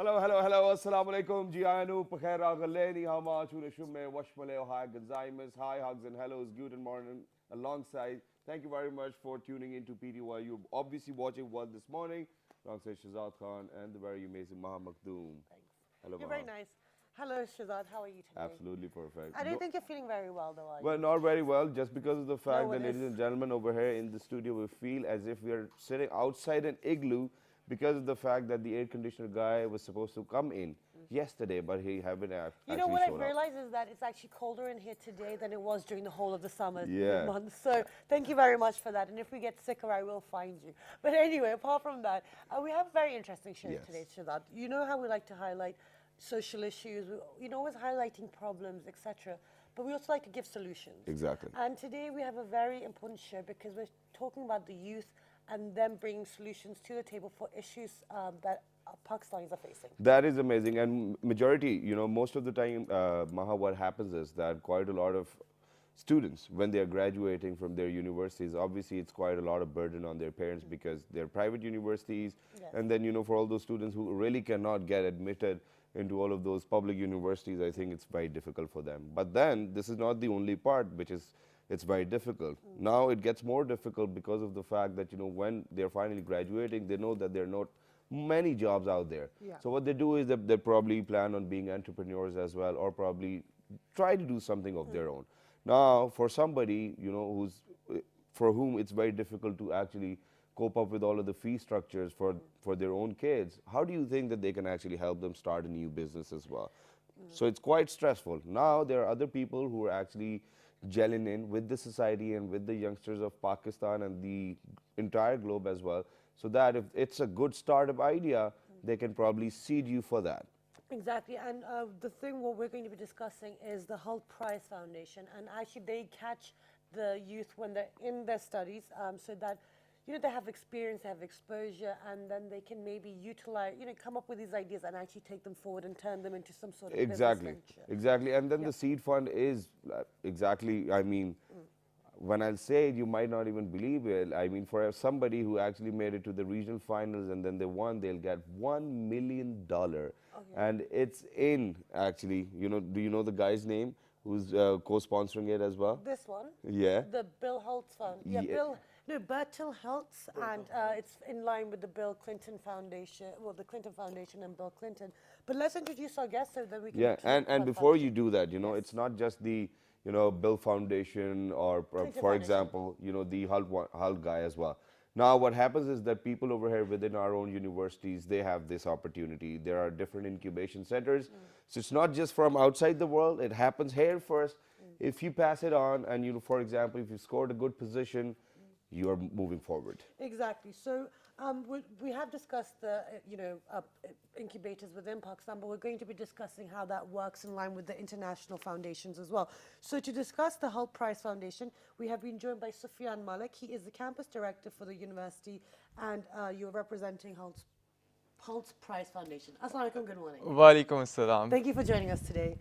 Hello, hello, hello. Assalamu alaikum. Jianu, Pakhera, Galeni, Hama, Chule Shume, Washmale, Hi, Gonzaimas, hi, hugs and hellos, good morning alongside. Thank you very much for tuning in to PTY. You're obviously watching World this morning alongside Shazad Khan and the very amazing Maha Makdoom. Thanks. Hello, You're Maha. very nice. Hello, Shazad. How are you today? Absolutely perfect. I don't think you're feeling very well, though, are you? Well, not very well, just because of the fact that, it ladies is. and gentlemen, over here in the studio, we feel as if we are sitting outside an igloo because of the fact that the air conditioner guy was supposed to come in yesterday, but he haven't actually You know what I've showed up. realized is that it's actually colder in here today than it was during the whole of the summer Yeah. months. So thank you very much for that. And if we get sicker, I will find you. But anyway, apart from that, we have a very interesting show Yes. today, Shazad. You know how we like to highlight social issues, always highlighting problems, etc. But we also like to give solutions. Exactly. And today we have a very important show because we're talking about the youth and them bringing solutions to the table for issues that Pakistanis are facing. That is amazing, and majority, most of the time, Maha, what happens is that quite a lot of students, when they are graduating from their universities, obviously it's quite a lot of burden on their parents because they're private universities, Yes. and then, for all those students who really cannot get admitted into all of those public universities, I think it's very difficult for them. But then, this is not the only part, which is it's very difficult. Now it gets more difficult because of the fact that, when they're finally graduating, they know that there are not many jobs out there. Yeah. So what they do is that they probably plan on being entrepreneurs as well, or probably try to do something of their own. Now, for somebody, for whom it's very difficult to actually cope up with all of the fee structures for their own kids, how do you think that they can actually help them start a new business as well? So it's quite stressful. Now there are other people who are actually gelling in with the society and with the youngsters of Pakistan and the entire globe as well, so that if it's a good startup idea, they can probably seed you for that. Exactly, and what we're going to be discussing is the Hult Prize Foundation, and actually they catch the youth when they're in their studies, so that they have experience, they have exposure, and then they can maybe utilize, come up with these ideas and actually take them forward and turn them into some sort of Exactly, business venture. exactly. And then the seed fund is exactly, I mean, when I'll say it, you might not even believe it. I mean, for somebody who actually made it to the regional finals and then they won, they'll get $1 million. And it's in, actually, do you know the guy's name who's co-sponsoring it as well? This one, Yeah. the Bill Hult Fund, Bertil Hultz, and it's in line with the Bill Clinton Foundation, the Clinton Foundation and Bill Clinton. But let's introduce our guest so that we can. Yeah, and before you do that, Yes. it's not just the, Bill Foundation or, for Foundation. example, the Hult guy as well. Now, what happens is that people over here within our own universities, they have this opportunity. There are different incubation centers. So it's not just from outside the world. It happens here first. If you pass it on and, for example, if you scored a good position, you are moving forward. Exactly. So we have discussed the incubators within Pakistan, but we're going to be discussing how that works in line with the international foundations as well. So to discuss the Hult Prize Foundation, we have been joined by Suffiyan Malik. He is the campus director for the university, and you're representing Hult Prize Foundation. Assalamu alaikum, good morning. Walaikum assalam. Thank you for joining us today.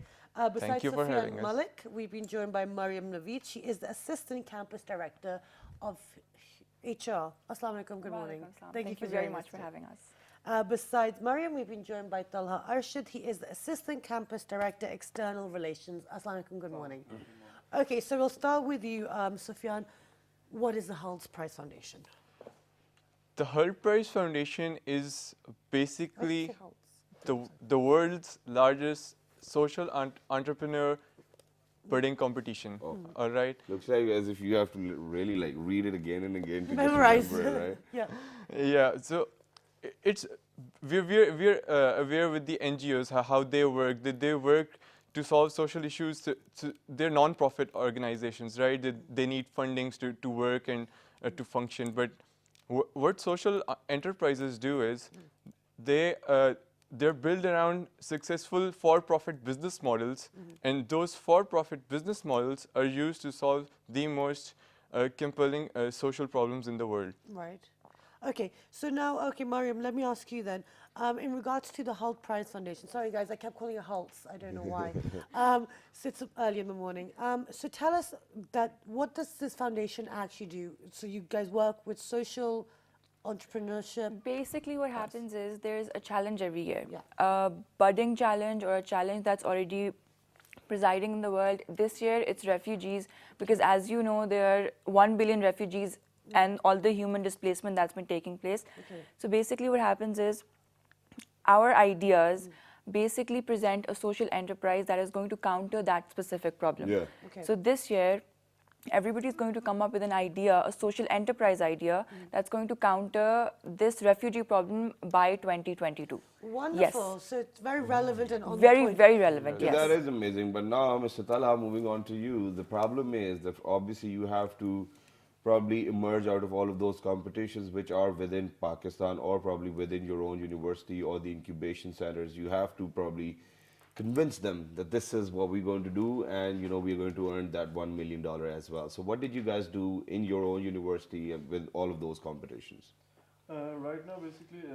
Besides you for having Suffiyan us. Malik, we've been joined by Marium Naveed. She is the assistant campus director of HR. Assalamu alaikum, good morning. Thank you very much for having us. Besides Mariam, we've been joined by Talha Arshad. He is the assistant campus director, external relations. Assalamu alaikum, good morning. Okay, so we'll start with you, Suffiyan. What is the Hult Prize Foundation? The Hult Prize Foundation is basically What's the Hult's? the world's largest social entrepreneur budding competition. All right. Looks like as if you have to really read it again and again to Memorize. just remember it, right? Yeah. Yeah. So it's we're aware with the NGOs how they work. That they work to solve social issues. They're non-profit organizations, right? They need fundings to work and to function. But what social enterprises do is they're built around successful for-profit business models, and those for-profit business models are used to solve the most compelling social problems in the world. Right. Okay, so now, Mariam, let me ask you then, in regards to the Hult Prize Foundation, sorry guys, I kept calling it Hult's, I don't know why. So it's early in the morning. So tell us what does this foundation actually do? So you guys work with social entrepreneurship? Basically, what happens is there's a challenge every year. Yeah. A budding challenge or a challenge that's already presiding in the world. This year, it's refugees, because as you know, there are 1 billion refugees and all the human displacement that's been taking place. Okay. So basically, what happens is our ideas basically present a social enterprise that is going to counter that specific problem. Yeah. Okay. So this year, everybody is going to come up with an idea, a social enterprise idea, that's going to counter this refugee problem by 2022. Wonderful. So it's very relevant and on the Very, point. very relevant, So yes. that is amazing. But now, Mr. Talha, moving on to you, the problem is that obviously you have to probably emerge out of all of those competitions which are within Pakistan or probably within your own university or the incubation centers. You have to probably convince them that this is what we're going to do, and we're going to earn that $1 million as well. So what did you guys do in your own university and with all of those competitions? Right now, basically,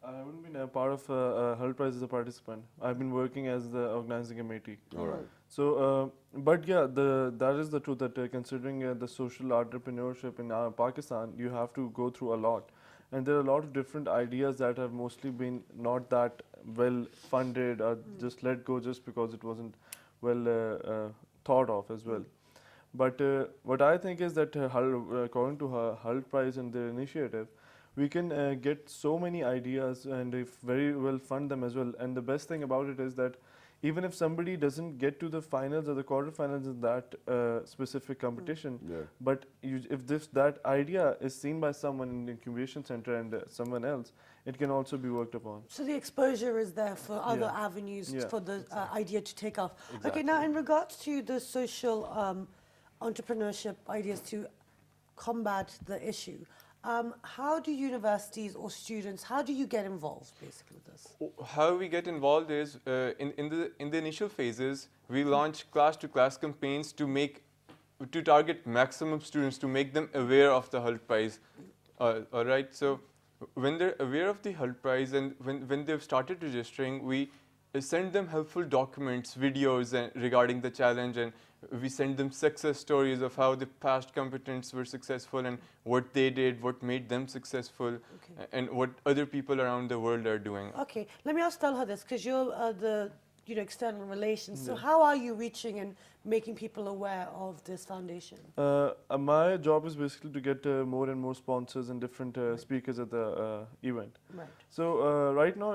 I haven't been a part of Hult Prize as a participant. I've been working as the organizing committee. All right. So, but yeah, that is the truth that considering the social entrepreneurship in Pakistan, you have to go through a lot. And there are a lot of different ideas that have mostly been not that well funded or just let go just because it wasn't well thought of as well. But what I think is that according to Hult Prize and their initiative, we can get so many ideas and if very well fund them as well. And the best thing about it is that even if somebody doesn't get to the finals or the quarterfinals in that specific competition, but if that idea is seen by someone in the incubation center and someone else, it can also be worked upon. So the exposure is there for other avenues for the idea to take off. Exactly. Okay, now in regards to the social entrepreneurship ideas to combat the issue, how do universities or students, how do you get involved basically with this? How we get involved is in the initial phases, we launch class-to-class campaigns to target maximum students, to make them aware of the Hult Prize. All right, so when they're aware of the Hult Prize and when they've started registering, we send them helpful documents, videos regarding the challenge, and we send them success stories of how the past competitors were successful and what they did, what made them successful, and what other people around the world are doing. Okay, let me ask Talha this, because you're the external relations. So how are you reaching and making people aware of this foundation? My job is basically to get more and more sponsors and different speakers at the event. Right. So right now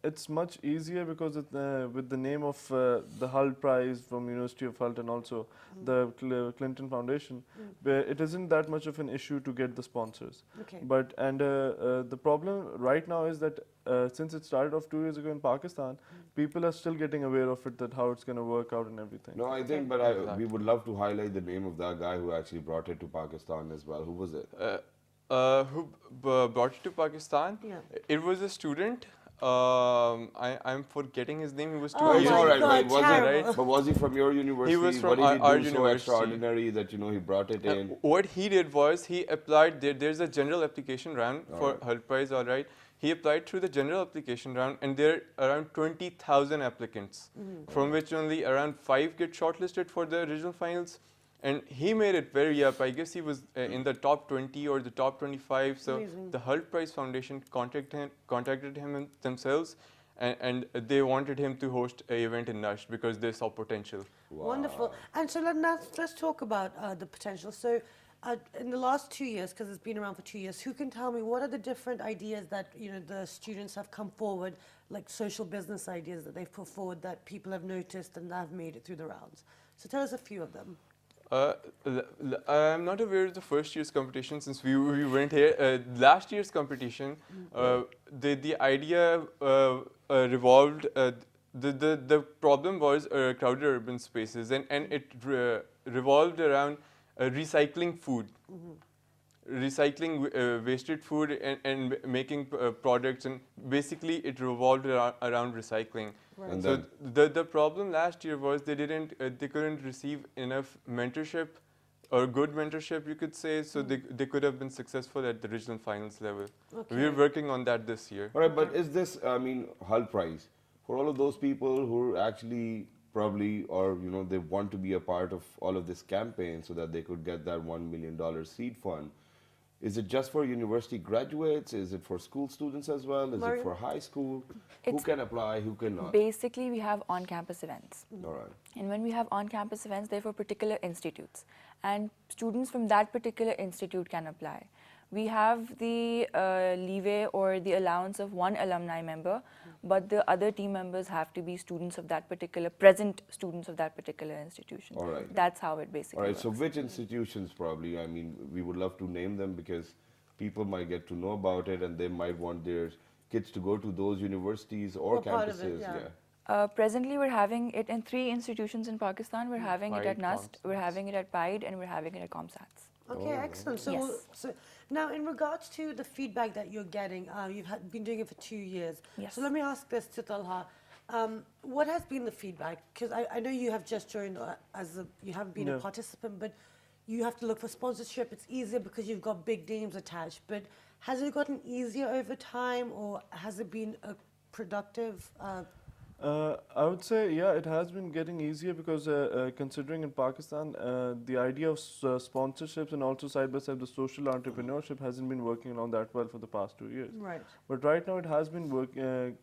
it's much easier because with the name of the Hult Prize from University of Hult and also the Clinton Foundation, it isn't that much of an issue to get the sponsors. Okay. But the problem right now is that since it started off 2 years ago in Pakistan, people are still getting aware of it, that how it's going to work out and everything. No, I think, but we would love to highlight the name of that guy who actually brought it to Pakistan as well. Who was it? Who brought it to Pakistan? Yeah. It was a student. I'm forgetting his name. He was too Oh It's my all right, God, wait, was it terrible. right? But was he from your university? He was from what did he our do so university. extraordinary that he brought it in? What he did was he applied. There's a general application round for Hult Prize. All right. He applied through the general application round, and there are around 20,000 applicants, from which only around 5 get shortlisted for the regional finals. And he made it very up. I guess he was in the top 20 or the top 25. So Amazing. the Hult Prize Foundation contacted him themselves, and they wanted him to host an event in Nash because they saw potential. Wonderful. And so let's talk about the potential. So in the last 2 years, because it's been around for 2 years, who can tell me what are the different ideas that the students have come forward, like social business ideas that they've put forward that people have noticed and that have made it through the rounds? So tell us a few of them. I'm not aware of the first year's competition since we weren't here. Last year's competition, the idea revolved. The problem was crowded urban spaces, and it revolved around recycling food, recycling wasted food, and making products, and basically it revolved around recycling. Right. And So the problem last year was they couldn't receive enough mentorship or good mentorship, you could say, so they could have been successful at the regional finals level. Okay. We're working on that this year. All right, but is this, Hult Prize, for all of those people who are actually probably, or they want to be a part of all of this campaign so that they could get that $1 million seed fund, Is it just for university graduates? Is it for school students as well? Is it Marium? for high school? Who It's can apply, who cannot? Basically, we have on-campus events. All right. And when we have on-campus events, they're for particular institutes. And students from that particular institute can apply. We have the leeway or the allowance of one alumni member, but the other team members have to be students of that particular, present students of that particular institution. All right. That's how it basically All right, works. so which institutions probably? I mean, we would love to name them because people might get to know about it and they might want their kids to go to those universities or Or part of it, campuses. yeah. Presently, we're having it in 3 institutions in Pakistan. We're having it at Pied, NUST, we're ComStats. having it at PIDE, and we're having it at ComSats. Okay, excellent. So, Yes. so now in regards to the feedback that you're getting, you've been doing it for 2 years. Yes. So let me ask this to Talha. What has been the feedback? Because I know you have just joined you haven't been a No. participant, but you have to look for sponsorship. It's easier because you've got big names attached. But has it gotten easier over time, or has it been a productive? I would say, yeah, it has been getting easier because considering in Pakistan, the idea of sponsorships and also side by side the social entrepreneurship hasn't been working along that well for the past 2 years. Right. But right now it has been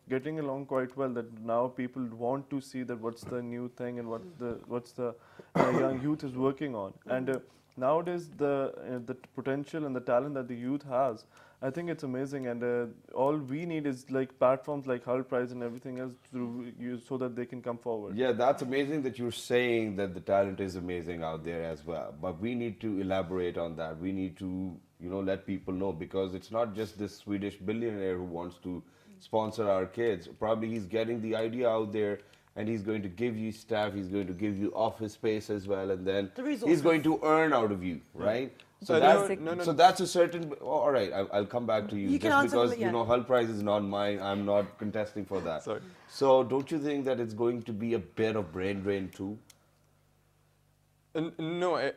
getting along quite well. That now people want to see that what's the new thing and what's the young youth is working on. And nowadays the potential and the talent that the youth has, I think it's amazing. And all we need is like platforms like Hult Prize and everything else to use so that they can come forward. Yeah, that's amazing that you're saying that the talent is amazing out there as well. But we need to elaborate on that. We need to, let people know, because it's not just this Swedish billionaire who wants to sponsor our kids. Probably he's getting the idea out there and he's going to give you staff, he's going to give you office space as well, and then The he's resources. going to earn out of you, right? So No, that's, no, no, so no. that's a certain. All right, I'll come back to you. You can just answer, because yeah. Hult Prize is not mine, I'm not contesting for that. Sorry. So don't you think that it's going to be a bit of brain drain too? No,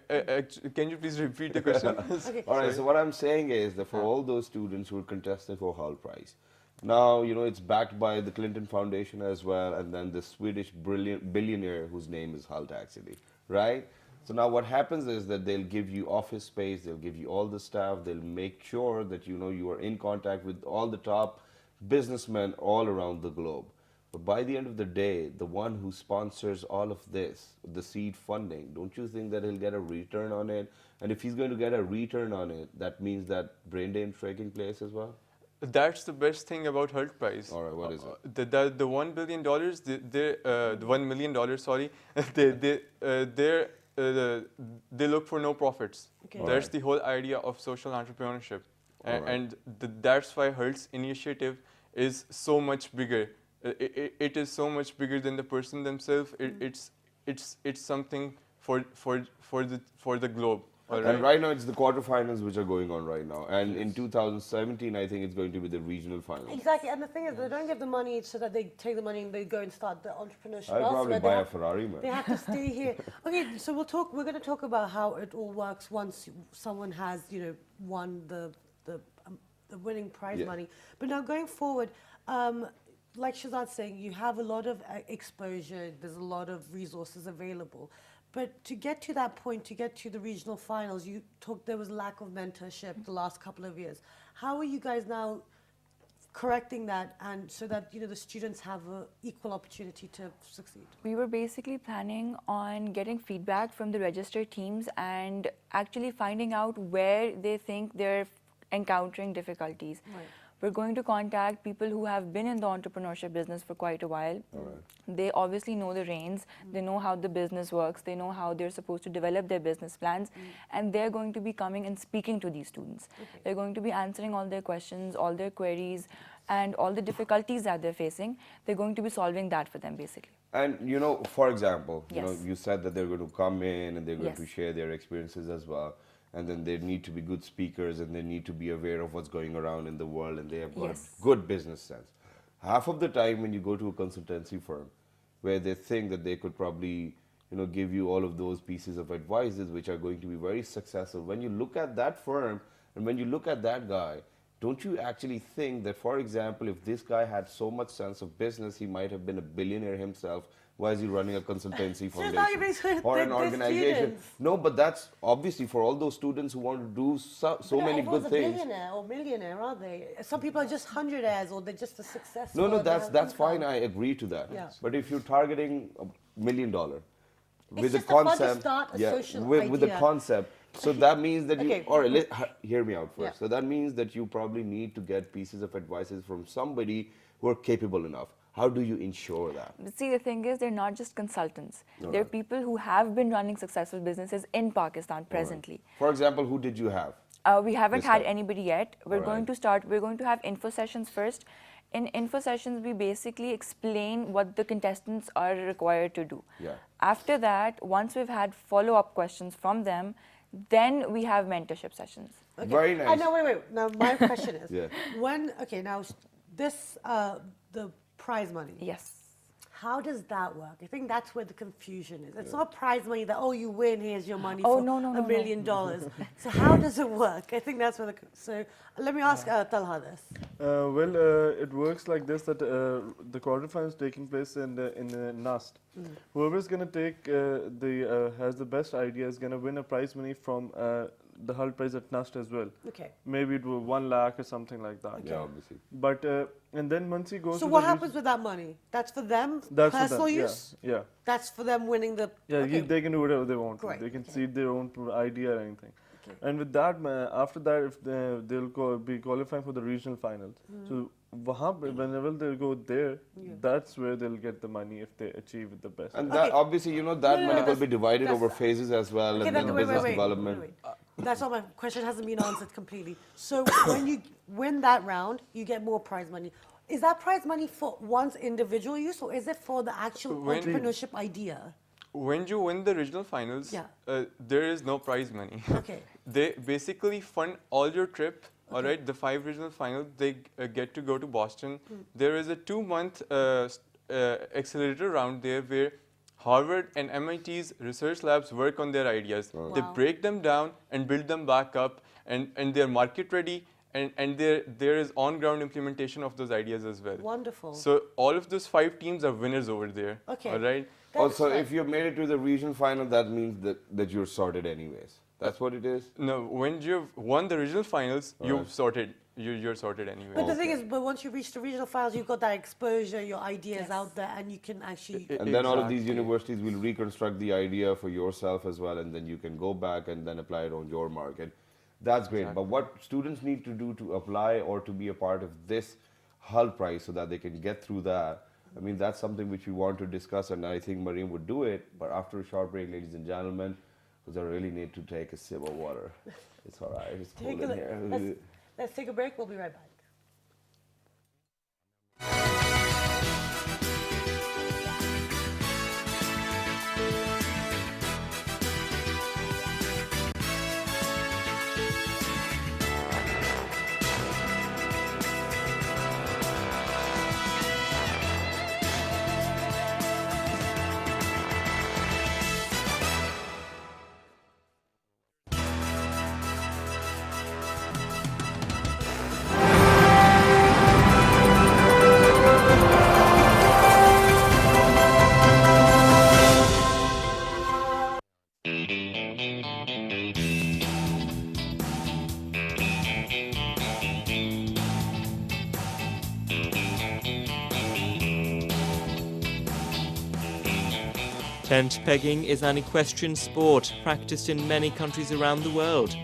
can you please repeat the question? Okay. All right, so what I'm saying is that for all those students who are contesting for Hult Prize, now, it's backed by the Clinton Foundation as well, and then the Swedish billionaire whose name is Hult actually, right? So now what happens is that they'll give you office space, they'll give you all the staff, they'll make sure that, you are in contact with all the top businessmen all around the globe. But by the end of the day, the one who sponsors all of this, the seed funding, don't you think that he'll get a return on it? And if he's going to get a return on it, that means that brain drain taking place as well? That's the best thing about Hult Prize. All right, what is it? The $1 billion, the $1 million, sorry, they look for no profits. Okay. That's Alright. the whole idea of social entrepreneurship, Alright. and that's why Hult's initiative is so much bigger. It is so much bigger than the person themselves. It's something for the globe. All And right now it's the quarterfinals which are going on right now. And in 2017, I think it's going to be the regional finals. Exactly, and the thing is, they don't give the money so that they take the money and they go and start the entrepreneurship I'll probably elsewhere. buy a Ferrari, man. They have to stay here. Okay, so we're going to talk about how it all works once someone has, won the winning prize Yeah. money. But now going forward, like Shazad's saying, you have a lot of exposure. There's a lot of resources available. But to get to that point, to get to the regional finals, you talked there was lack of mentorship the last couple of years. How are you guys now correcting that, and so that the students have an equal opportunity to succeed? We were basically planning on getting feedback from the registered teams and actually finding out where they think they're encountering difficulties. Right. We're going to contact people who have been in the entrepreneurship business for quite a while. They obviously know the reins, they know how the business works, they know how they're supposed to develop their business plans, and they're going to be coming and speaking to these students. They're going to be answering all their questions, all their queries, and all the difficulties that they're facing. They're going to be solving that for them, basically. And, for example, Yes. you said that they're going to come in and they're going to Yes. share their experiences as well. And then they need to be good speakers and they need to be aware of what's going around in the world, and they have got Yes. a good business sense. Half of the time when you go to a consultancy firm where they think that they could probably give you all of those pieces of advices which are going to be very successful, when you look at that firm and when you look at that guy, don't you actually think that, for example, if this guy had so much sense of business, he might have been a billionaire himself Why is he running a consultancy So it's not foundation even- or an they're organization? students. No, but that's obviously for all those students who want to do so But many everyone's good a things. billionaire or millionaire, aren't they? Some people are just hundredaires, or they're just a success. No, story, they that's have fine. income. I agree to that. Yeah. But if you're targeting $1 million with just a a fun to concept, start a social with the idea. concept, so that means that you. Okay. Or hear me out first. Yeah. So that means that you probably need to get pieces of advices from somebody who are capable enough. How do you ensure that? But see, the thing is, they're not just consultants. They're Alright. people who have been running successful businesses in Pakistan presently. For example, who did you have? We haven't This had time. anybody yet. We're going Alright. to have info sessions first. In info sessions, we basically explain what the contestants are required to do. Yeah. After that, once we've had follow-up questions from them, then we have mentorship sessions. Okay. Very nice. No, wait. Now, my question is, Yeah. now this, the prize money. Yes. How does that work? I think that's where the confusion is. It's not prize money that, oh, you win, here's your money Oh, for no, no, no, $1 million. So how does it work? I think that's where so let me ask Talha this. It works like this, that the quarterfinals taking place in NUST. Whoever's going to take has the best idea is going to win a prize money from the Hult prize at NUST as well. Okay. Maybe it will 1 lakh or something like that. Yeah, obviously. But and then once he goes So to what the happens with that money? That's for them, That's for personal them, yeah, use? Yeah. That's for them winning the... Yeah, okay. they can do whatever they want. Great, They can okay. seed their own idea or anything. Okay. And with that, after that, if they'll be qualifying for the regional finals. So whenever they'll go there, that's where they'll get the money if they achieve the best. And Okay. that obviously, that No, money will that's- be divided that's- over phases as well, Okay, and then then wait, business wait. development. That's all. My question hasn't been answered completely. So when you win that round, you get more prize money. Is that prize money for one's individual use, or is it for the actual When- entrepreneurship idea? When you win the regional finals, Yeah. there is no prize money. Okay. They basically fund all your trip. All right, the 5 regional finals, they get to go to Boston. There is a 2-month accelerator round there where Harvard and MIT's research labs work on their ideas. They Wow. break them down and build them back up, and they're market ready, and there is on-ground implementation of those ideas as well. Wonderful. So all of those 5 teams are winners over there. Okay. All right. That's Also, right. if you've made it to the regional final, that means that you're sorted anyways. That's what it is? No, when you've won the regional finals, Alright. you've sorted. You're sorted anyway. But the thing is, once you reach the regional finals, you've got that exposure, your ideas out there, and you can actually... And then all of these Exactly. universities will reconstruct the idea for yourself as well, and then you can go back and then apply it on your market. That's great. But what students need to do to apply or to be a part of this Hult prize so that they can get through that, I mean, that's something which we want to discuss, and I think Marium would do it. But after a short break, ladies and gentlemen, because I really need to take a sip of water. It's all right. It's cold Take a in look. here. Let's take a break. We'll be right back. Tent pegging is an equestrian sport practiced in many countries around the world.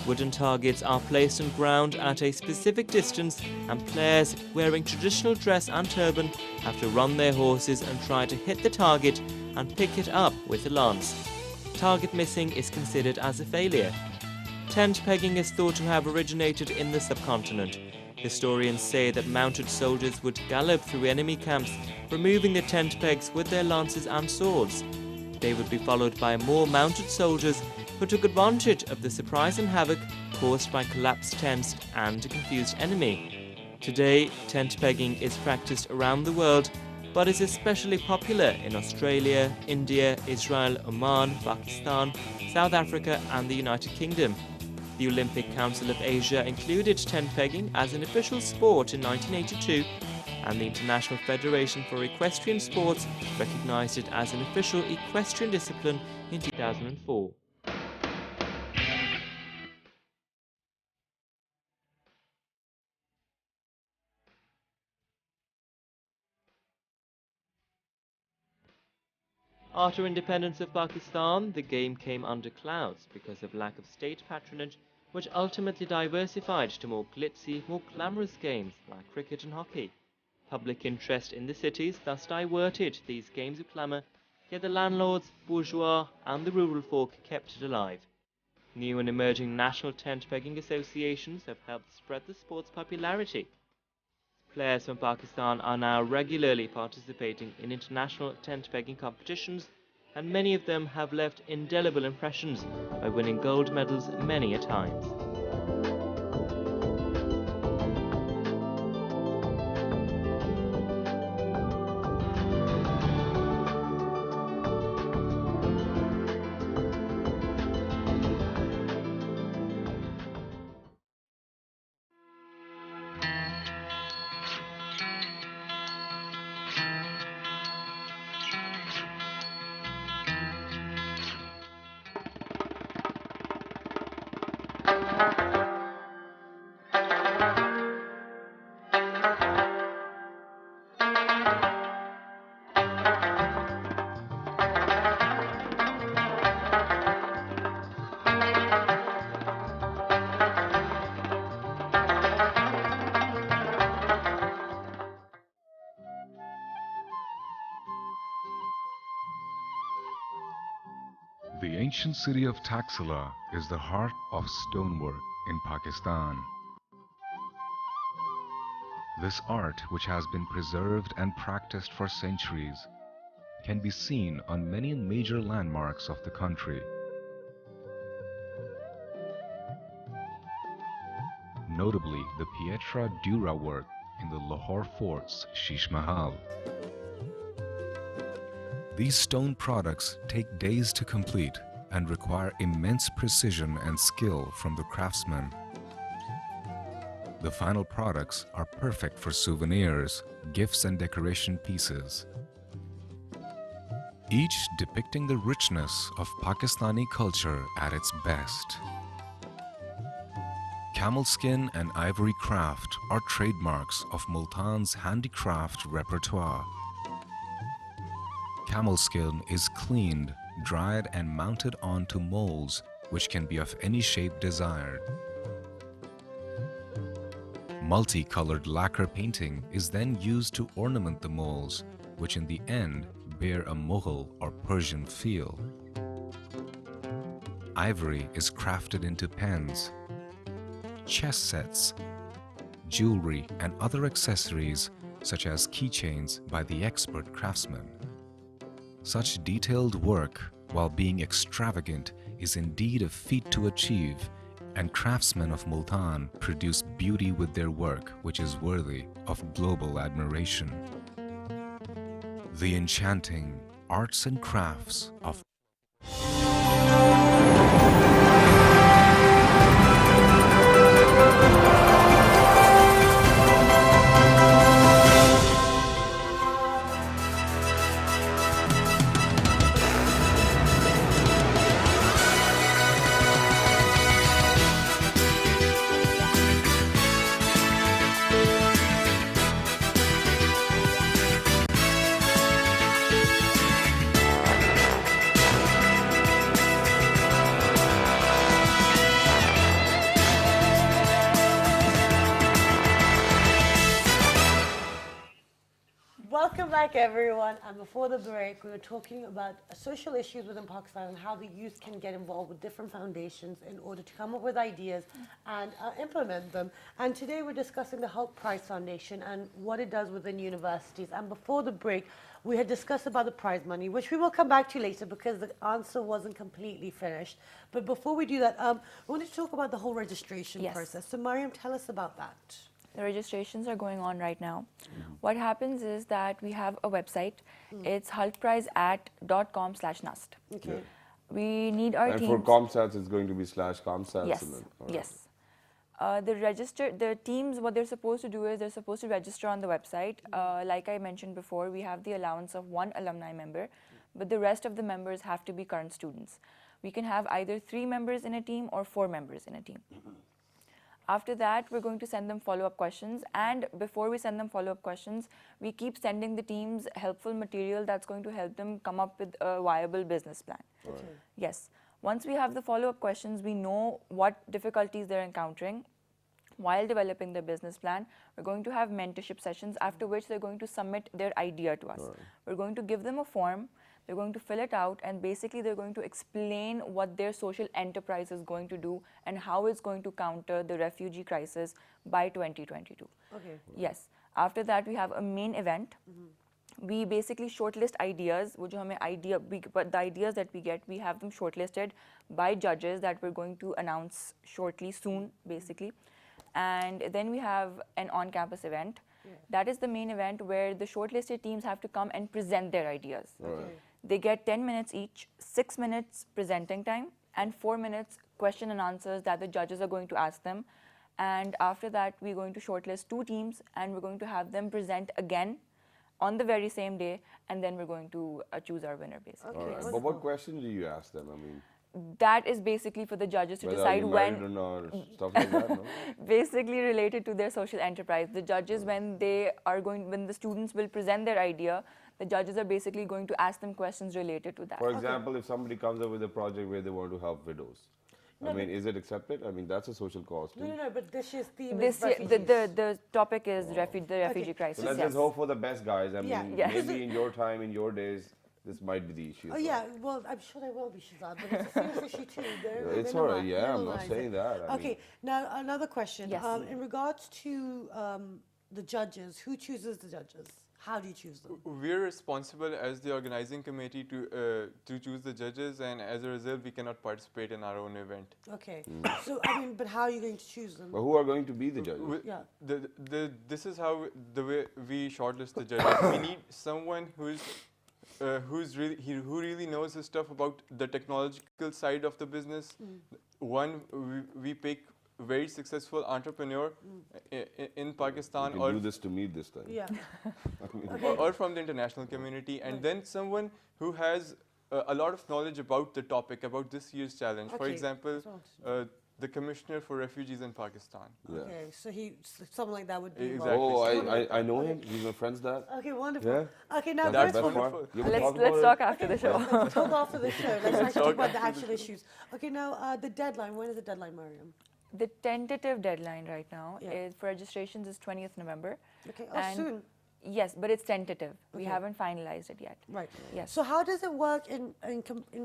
Wooden targets are placed on ground at a specific distance, and players wearing traditional dress and turban have to run their horses and try to hit the target and pick it up with a lance. Target missing is considered as a failure. Tent pegging is thought to have originated in the subcontinent. Historians say that mounted soldiers would gallop through enemy camps, removing the tent pegs with their lances and swords. They would be followed by more mounted soldiers who took advantage of the surprise and havoc caused by collapsed tents and a confused enemy. Today, tent pegging is practiced around the world, but is especially popular in Australia, India, Israel, Oman, Pakistan, South Africa and the United Kingdom. The Olympic Council of Asia included tent pegging as an official sport in 1982, and the International Federation for Equestrian Sports recognised it as an official equestrian discipline in 2004. After independence of Pakistan, the game came under clouds because of lack of state patronage, which ultimately diversified to more glitzy, more glamorous games like cricket and hockey. Public interest in the cities thus diverted these games of glamour, yet the landlords, bourgeois and the rural folk kept it alive. New and emerging national tent pegging associations have helped spread the sport's popularity. Players from Pakistan are now regularly participating in international tent pegging competitions, and many of them have left indelible impressions by winning gold medals many a times. The ancient city of Taxila is the heart of stonework in Pakistan. This art, which has been preserved and practiced for centuries, can be seen on many major landmarks of the country. Notably, the Pietra Dura work in the Lahore Fort's Sheesh Mahal. These stone products take days to complete and require immense precision and skill from the craftsmen. The final products are perfect for souvenirs, gifts and decoration pieces, each depicting the richness of Pakistani culture at its best. Camel skin and ivory craft are trademarks of Multan's handicraft repertoire. Camel skin is cleaned, dried and mounted onto molds which can be of any shape desired. Multicolored lacquer painting is then used to ornament the molds, which in the end bear a Mughal or Persian feel. Ivory is crafted into pens, chess sets, jewelry and other accessories such as keychains by the expert craftsmen. Such detailed work, while being extravagant, is indeed a feat to achieve, and craftsmen of Multan produce beauty with their work which is worthy of global admiration. The enchanting arts and crafts of Welcome back, everyone. And before the break, we were talking about social issues within Pakistan and how the youth can get involved with different foundations in order to come up with ideas and implement them. And today we're discussing the Hult Prize Foundation and what it does within universities. And before the break, we had discussed about the prize money, which we will come back to later because the answer wasn't completely finished. But before we do that, we wanted to talk about the whole registration process. So Marium, tell us about that. The registrations are going on right now. What happens is that we have a website. It's hultprize@.com/nust. Okay. We need our and teams. for ComStats, it's going to be /ComStats. Yes. And then, all right. Yes. The teams, what they're supposed to do is they're supposed to register on the website. Like I mentioned before, we have the allowance of 1 alumni member, but the rest of the members have to be current students. We can have either 3 members in a team or 4 members in a team. After that, we're going to send them follow-up questions, and before we send them follow-up questions, we keep sending the teams helpful material that's going to help them come up with a viable business plan. Okay. Yes. Once we have the follow-up questions, we know what difficulties they're encountering. While developing their business plan, we're going to have mentorship sessions, after which they're going to submit their idea to us. We're going to give them a form, they're going to fill it out, and basically they're going to explain what their social enterprise is going to do and how it's going to counter the refugee crisis by 2022. Okay. Yes. After that, we have a main event. We basically shortlist ideas. But the ideas that we get, we have them shortlisted by judges that we're going to announce shortly, soon, basically. And then we have an on-campus event. That is the main event where the shortlisted teams have to come and present their ideas. They get 10 minutes each, 6 minutes presenting time, and 4 minutes question and answers that the judges are going to ask them. And after that, we're going to shortlist 2 teams, and we're going to have them present again on the very same day, and then we're going to choose our winner, basically. All right. Yes. But what questions do you ask them? I mean, That is basically for the judges to whether decide are you married or when, not, or stuff like that, no? basically related to their social enterprise. The judges, when the students will present their idea, the judges are basically going to ask them questions related to that. For example, if somebody comes up with a project where they want to help widows, I mean, is it accepted? I mean, that's a social cause too. No, but this year's theme This is year, refugees. the topic is the refugee crisis. So let's yes. just hope for the best, guys. I mean, Yeah. Yes. maybe in your time, in your days, this might be the issue. Oh yeah, well, I'm sure there will be, Shazad, but it's a serious issue too. It's all right. Yeah, I'm not saying that. I Okay, mean, now another question. Yes. In regards to the judges, who chooses the judges? How do you choose them? We're responsible as the organizing committee to choose the judges, and as a result, we cannot participate in our own event. Okay, so I mean, but how are you going to choose them? but who are going to be the judges? Yeah. This is how the way we shortlist the judges. We need someone who really knows his stuff about the technological side of the business. One, we pick very successful entrepreneur in Pakistan, You can do this to me this time. Yeah. or from the international community, and then someone who has a lot of knowledge about the topic, about this year's challenge. For Okay. example, So- the Commissioner for Refugees in Pakistan. Yeah. Okay, so someone like that would be Exactly. involved. Oh, I know him. He's my friend's dad. Okay, wonderful. Yeah. Okay, now That's first of all, wonderful. You wanna Let's about talk it? after the show. let's talk after the show. Let's actually talk talk about the after the actual issues. Okay, now the deadline. When is the deadline, Mariam? The tentative deadline right now Yeah. is for registrations is 20th November. Okay, And soon. Yes, but it's tentative. We Okay. haven't finalized it yet. Right. Yes. So how does it work in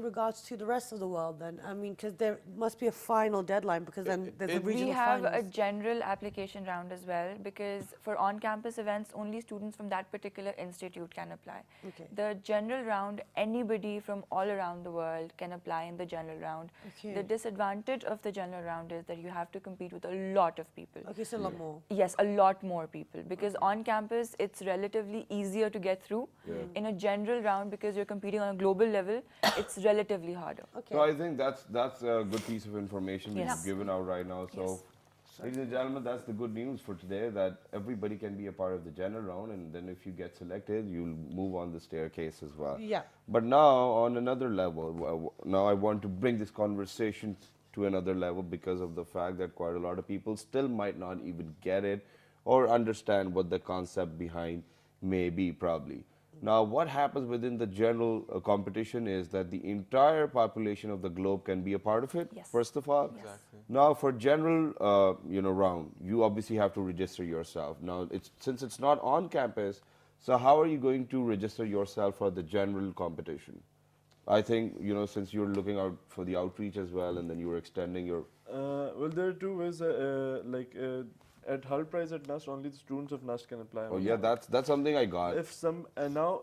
regards to the rest of the world then? I mean, because there must be a final deadline because then there's a We regional We have a finals. general application round as well, because for on-campus events, only students from that particular institute can apply. Okay. The general round, anybody from all around the world can apply in the general round. Okay. The disadvantage of the general round is that you have to compete with a lot of people. Okay, so a lot more. Yes, a lot more people, because on campus it's relatively easier to get through. In a general round, because you're competing on a global level, it's relatively harder. Okay. So I think that's a good piece of information that Yes. you've given out right now. So, ladies and gentlemen, that's the good news for today, that everybody can be a part of the general round, and then if you get selected, you'll move on the staircase as well. Yeah. But now, on another level, now I want to bring this conversation to another level because of the fact that quite a lot of people still might not even get it or understand what the concept behind may be, probably. Now, what happens within the general competition is that the entire population of the globe can be a part of it, Yes. first of all. Yes. Exactly. Now, for general, round, you obviously have to register yourself. Now, since it's not on campus, so how are you going to register yourself for the general competition? I think, since you're looking out for the outreach as well, and then you were extending your... Well, there are 2 ways. At Hult Prize at NUST, only the students of NUST can apply. Oh, yeah, that's something I got. If some now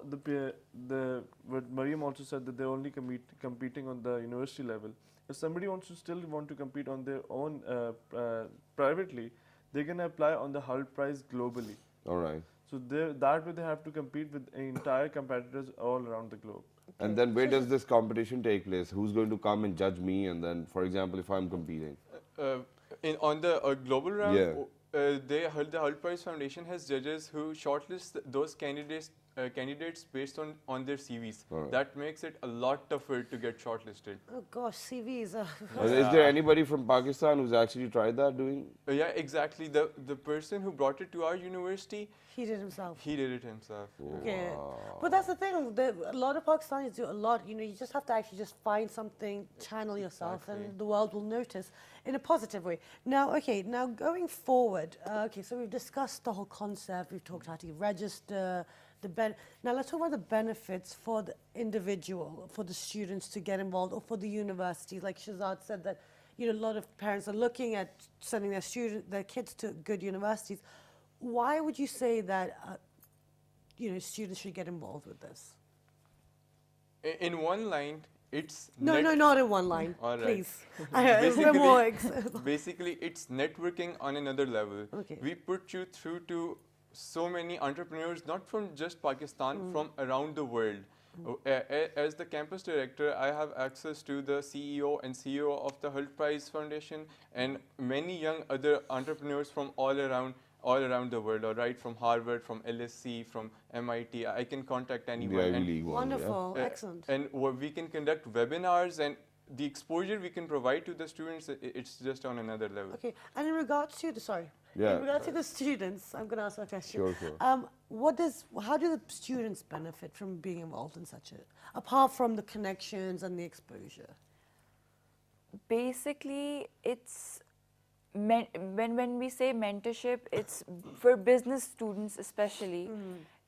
what Mariam also said, that they're only competing on the university level. If somebody still want to compete on their own privately, they can apply on the Hult Prize globally. All right. So that way they have to compete with entire competitors all around the globe. And then where does this competition take place? Who's going to come and judge me? And then, for example, if I'm competing? On the global round, Yeah. the Hult Prize Foundation has judges who shortlist those candidates based on their CVs. Alright. That makes it a lot tougher to get shortlisted. Oh gosh, CVs. Is there anybody from Pakistan who's actually tried that doing? Yeah, exactly. The person who brought it to our university, He did himself. he did it himself. Okay. But that's the thing. A lot of Pakistanis do a lot. You know, you just have to actually just find something, channel yourself, and the world will notice in a positive way. Now, okay, now going forward, okay, so we've discussed the whole concept. We've talked how to register, now let's talk about the benefits for the individual, for the students to get involved, or for the university. Like Shahzad said that, you know, a lot of parents are looking at sending their kids to good universities. Why would you say that, you know, students should get involved with this? In one line, it's No, not in one line, All right. please. We're more basically, it's networking on another level. Okay. We put you through to so many entrepreneurs, not from just Pakistan, from around the world. As the campus director, I have access to the CEO and CEO of the Hult Prize Foundation and many young other entrepreneurs from all around the world, all right, from Harvard, from LSE, from MIT. I can contact anyone. The Ivy and- League one, yeah. wonderful, excellent. And we can conduct webinars, and the exposure we can provide to the students, it's just on another level. Okay, and in regards to the Yeah. in regards to the students, I'm going to ask a question. Sure. How do the students benefit from being involved in such a, apart from the connections and the exposure? Basically, it's when we say mentorship, it's for business students especially.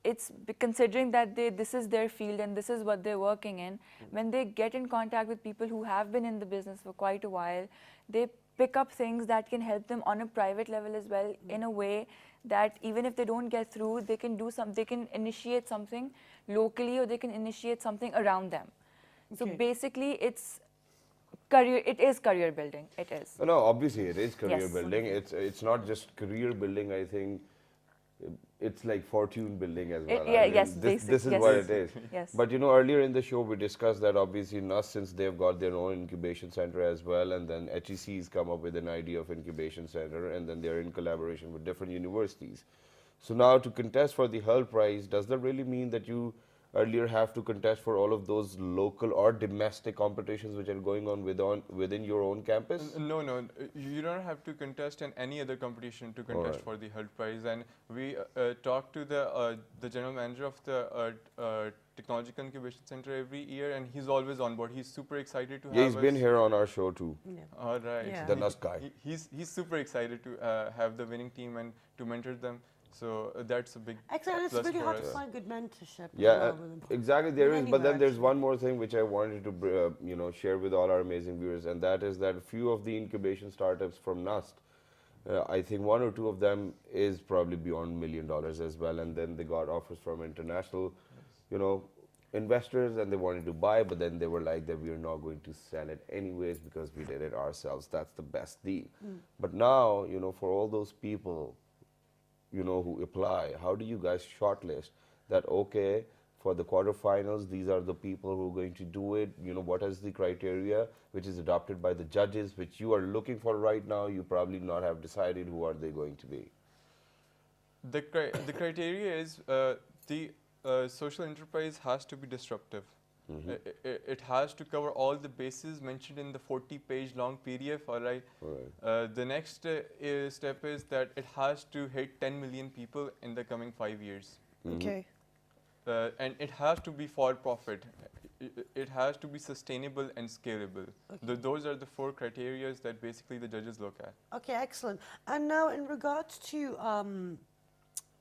It's considering that this is their field and this is what they're working in. When they get in contact with people who have been in the business for quite a while, they pick up things that can help them on a private level as well, in a way that even if they don't get through, they can they can initiate something locally, or they can initiate something around them. So Okay. basically, it's career building. It is. No, obviously it is career Yes. building. It's not just career building. I think it's like fortune building as well. yeah, I mean, yes, this is yes. what it is. Yes. But you know, earlier in the show we discussed that obviously NUS, since they've got their own incubation center as well, and then HEC's come up with an idea of incubation center, and then they're in collaboration with different universities. So now to contest for the Hult Prize, does that really mean that you earlier have to contest for all of those local or domestic competitions which are going on within your own campus? No, you don't have to contest in any other competition to contest Alright. for the Hult Prize. And we talk to the general manager of the Technological Incubation Center every year, and he's always on board. He's super excited to Yeah, have he's been us. here on our show too. Yeah. All right. Yeah. The NUS guy. He's super excited to have the winning team and to mentor them. So that's a big Excellent. It's plus really for hard to us. find good mentorship. as Yeah, well within exactly. There is, but then Anywhere, there's actually. one more thing which I wanted to, share with all our amazing viewers, and that is that a few of the incubation startups from NUST, I think one or two of them is probably beyond $1 million as well, and then they got offers from international, investors, and they wanted to buy, but then they were like that we are not going to sell it anyways because we did it ourselves. That's the best deal. But now, for all those people, who apply, how do you guys shortlist that, okay, for the quarterfinals, these are the people who are going to do it? What is the criteria which is adopted by the judges, which you are looking for right now? You probably not have decided who are they going to be. The criteria is the social enterprise has to be disruptive. It has to cover all the bases mentioned in the 40-page long PDF. All right. The next step is that it has to hit 10 million people in the coming 5 years. Okay. And it has to be for profit. It has to be sustainable and scalable. Those are the 4 criteria that basically the judges look at. Okay, excellent. And now in regards to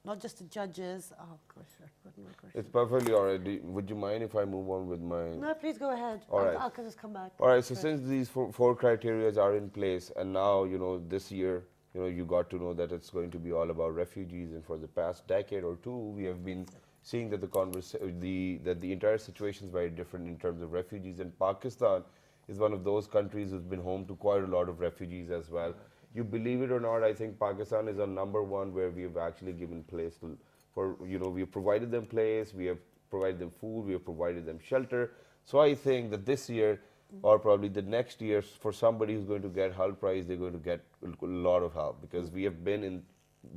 not just the judges. Oh gosh, I've forgotten my question. It's perfectly all right. Would you mind if I move on with my... No, please go ahead. All right. I'll just come back. All right, so since these four criteria are in place, and now, this year, you got to know that it's going to be all about refugees, and for the past decade or two, we have been seeing that the entire situation is very different in terms of refugees, and Pakistan is one of those countries who's been home to quite a lot of refugees as well. You believe it or not, I think Pakistan is on #1 where we have actually given place to, we have provided them place, we have provided them food, we have provided them shelter. So I think that this year or probably the next year for somebody who's going to get Hult Prize, they're going to get a lot of help because we have been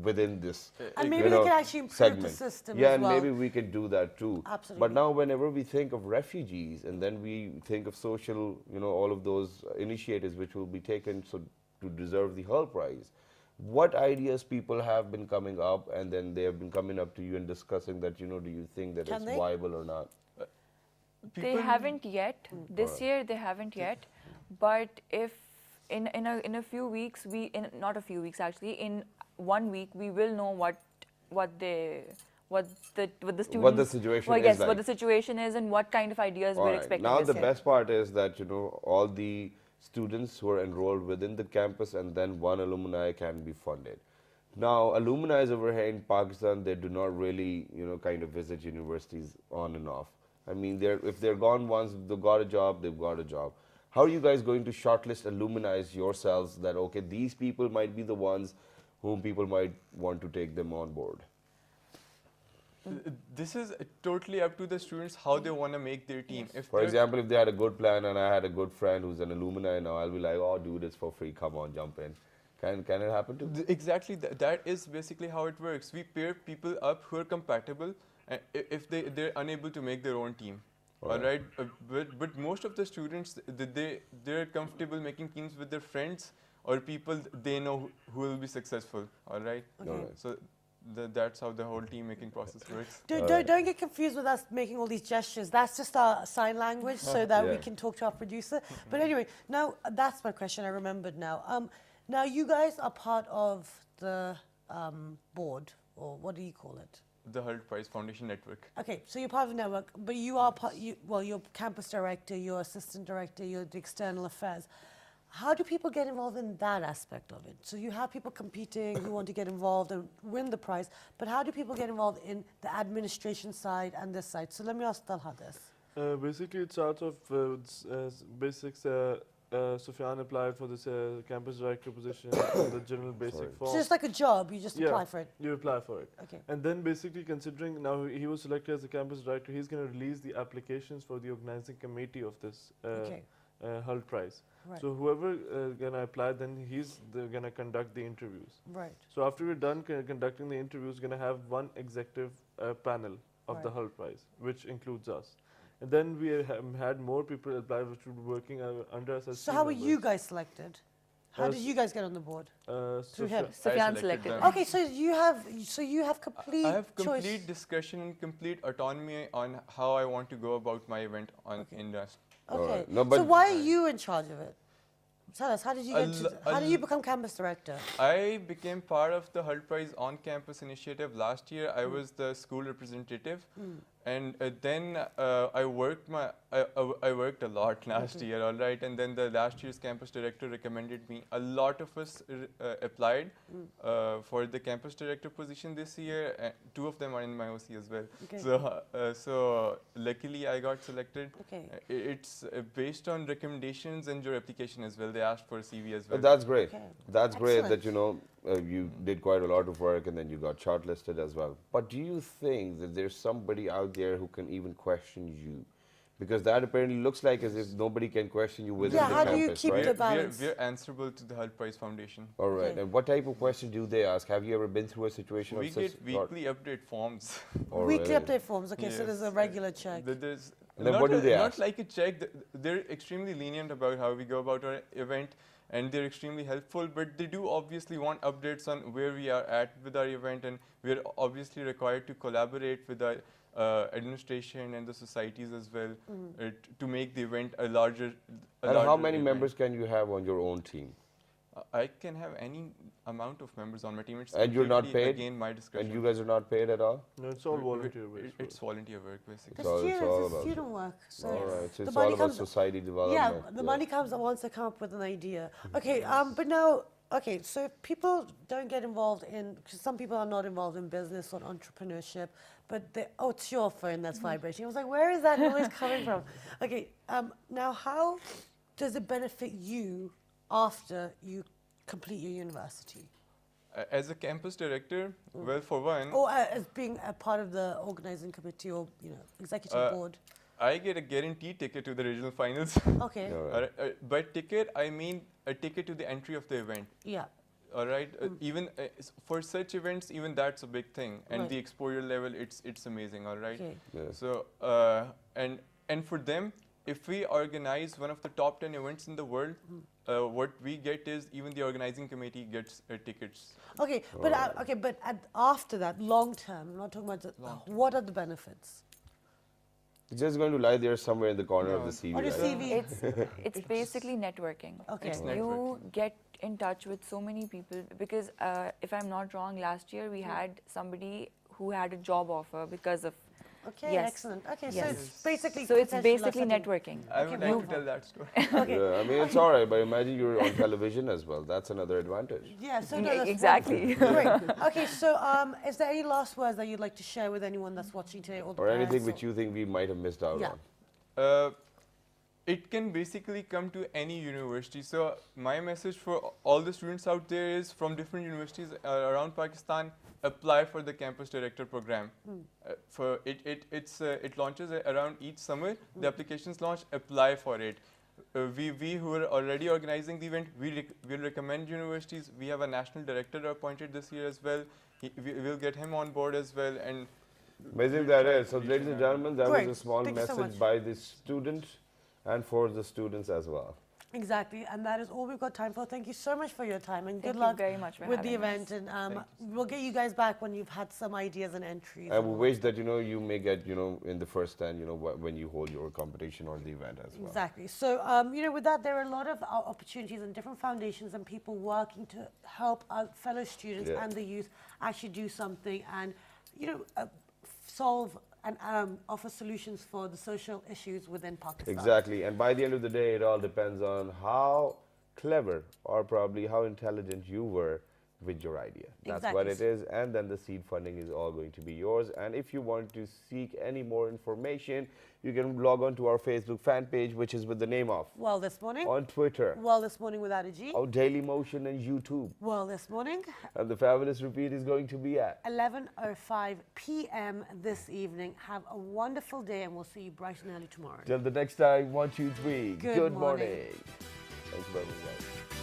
within this And you maybe they know, can actually improve segment. the system Yeah, as and well. maybe we can do that too. Absolutely. But now whenever we think of refugees and then we think of social, all of those initiatives which will be taken to deserve the Hult Prize, what ideas people have been coming up and then they have been coming up to you and discussing that, do you think that Can it's they? viable or not? They haven't yet. This year they haven't yet. But if in a few weeks, not a few weeks actually, in 1 week we will know what the students situation well, is yes, like. what the situation is and what kind of ideas All we're right. expecting Now this the year. best part is that all the students who are enrolled within the campus and then one alumni can be funded. Now alumni over here in Pakistan, they do not really kind of visit universities on and off. I mean, if they're gone once, they've got a job, they've got a job. How are you guys going to shortlist alumni yourselves that okay, these people might be the ones whom people might want to take them on board? This is totally up to the students how they want to make their team. If For they're- example, if they had a good plan and I had a good friend who's an alumni now, I'll be like, oh, dude, it's for free. Come on, jump in. Can it happen too? Exactly, that is basically how it works. We pair people up who are compatible, and if they're unable to make their own team. All right, but most of the students they're comfortable making teams with their friends or people they know who will be successful. All right, so that's how the whole team making process works. Don't get confused with us making all these gestures. That's just our sign language so that we Yeah. can talk to our producer. But anyway, now that's my question. I remembered now. Now you guys are part of the board, or what do you call it? The Hult Prize Foundation Network. Okay, so you're part of the network, but you are part. You're campus director, you're assistant director, you're the external affairs. How do people get involved in that aspect of it? So you have people competing who want to get involved and win the prize, but how do people get involved in the administration side and this side? So let me ask Talha this. Basically, it starts off basics. Suffiyan applied for this campus director position in the general basic form. So it's like a job, you just apply for it. You apply for it. Okay. And then basically considering now he was selected as a campus director, he's going to release the applications for the organizing committee of this Hult Prize. Right. So whoever going to apply, then he's going to conduct the interviews. Right. So after we're done conducting the interviews, going to have one executive panel of the Right. Hult Prize, which includes us. And then we had more people apply, which would be working under us as So how were team you members. guys selected? How did you guys get on the board? Through him. Suffiyan selected selected them. them. Okay, so you have complete I have choice. complete discretion and complete autonomy on how I want to go about my event in Dust. Okay. Alright. No, so but- why are you in charge of it? Tell us, how did you I'll- become campus director? I became part of the Hult Prize on campus initiative last year. I was the school representative, and then I worked a lot last year. All right, and then the last year's campus director recommended me. A lot of us applied for the campus director position this year. And 2 of them are in my OC as well. Okay. So luckily I got selected. Okay. It's based on recommendations and your application as well. They asked for a CV as well. That's great. Okay. That's great that Excellent. you did quite a lot of work and then you got shortlisted as well. But do you think that there's somebody out there who can even question you? Because that apparently looks like as if nobody can question you within Yeah, the how campus, do you keep right? the balance? We're answerable to the Hult Prize Foundation. All right. Okay. And what type of question do they ask? Have you ever been through a situation We of such? get weekly update forms. All Weekly right. update forms. Okay, so there's a Yes. regular check. There's And then not what do they not ask? like a check. They're extremely lenient about how we go about our event, and they're extremely helpful. But they do obviously want updates on where we are at with our event, and we're obviously required to collaborate with our administration and the societies as well to make the event a larger. And how larger many event. members can you have on your own team? I can have any amount of members on my team. It's And you're not completely, paid? Again, my discretion. And you guys are not paid at all? No, it's all volunteer based. It's volunteer work, basically. The all- it's students, all it's about- student work. So All right. So the it's all money about comes- society Yeah, development. the money comes once they come up with an idea. Okay, but now, okay, so if people don't get involved in, because some people are not involved in business or entrepreneurship, but they, oh, it's your phone that's vibrating. I was like, where is that noise coming from? Okay, now how does it benefit you after you complete your university? As a campus director, well, for one, Or as being a part of the organizing committee or, executive board? I get a guaranteed ticket to the regional finals. Okay. All right. Alright, by ticket, I mean a ticket to the entry of the event. Yeah. All right. Even for such events, even that's a big thing. And Right. the exposure level, it's amazing. All right. Okay. Yeah. So and for them, if we organize one of the top 10 events in the world, what we get is even the organizing committee gets tickets. Okay, but after that, long term, I'm not talking about what are the benefits? It's just going to lie there somewhere in the corner of the CV. On your right? CV. It's basically networking. Okay. It's You networking. get in touch with so many people because if I'm not wrong, last year we had somebody who had a job offer because of. Okay, Yes. excellent. Okay, so Yes. it's basically So it's professional basically setting. networking. I would like wonderful. to tell that story. Yeah, I mean, it's all right, but imagine you're on television as well. That's another advantage. Yeah, so Yeah, no, that's exactly. wonderful. Great. Okay, so is there any last words that you'd like to share with anyone that's watching today, or the Or anything parents which you think we might have missed out Yeah. on. It can basically come to any university. So my message for all the students out there is from different universities around Pakistan, apply for the campus director program. For it launches around each summer. The applications launch. Apply for it. We who are already organizing the event, we recommend universities. We have a national director appointed this year as well. We'll get him on board as well. And Amazing that is. So, ladies and gentlemen, that Great. was a small Thank you so message much. by the student and for the students as well. Exactly, and that is all we've got time for. Thank you so much for your time, and Thank good you luck very much for with the having us. event. And we'll get you guys back when you've had some ideas and entries. And and we all wish that, you may get, in the first 10, when you hold your competition or the event as well. Exactly. So, with that, there are a lot of opportunities and different foundations and people working to help our fellow students Yeah. and the youth actually do something and, solve and offer solutions for the social issues within Pakistan. Exactly. And by the end of the day, it all depends on how clever or probably how intelligent you were with your idea. That's what it Exactly. is. And then the seed funding is all going to be yours. And if you want to seek any more information, you can log on to our Facebook fan page, which is with the name of Well, this morning. on Twitter, Well, this morning without a G. our Daily Motion and YouTube. Well, this morning. And the fabulous repeat is going to be at 11:05 p.m. this evening. Have a wonderful day, and we'll see you bright and early tomorrow. till the next time. 1, 2, 3. Good morning. Thanks very much.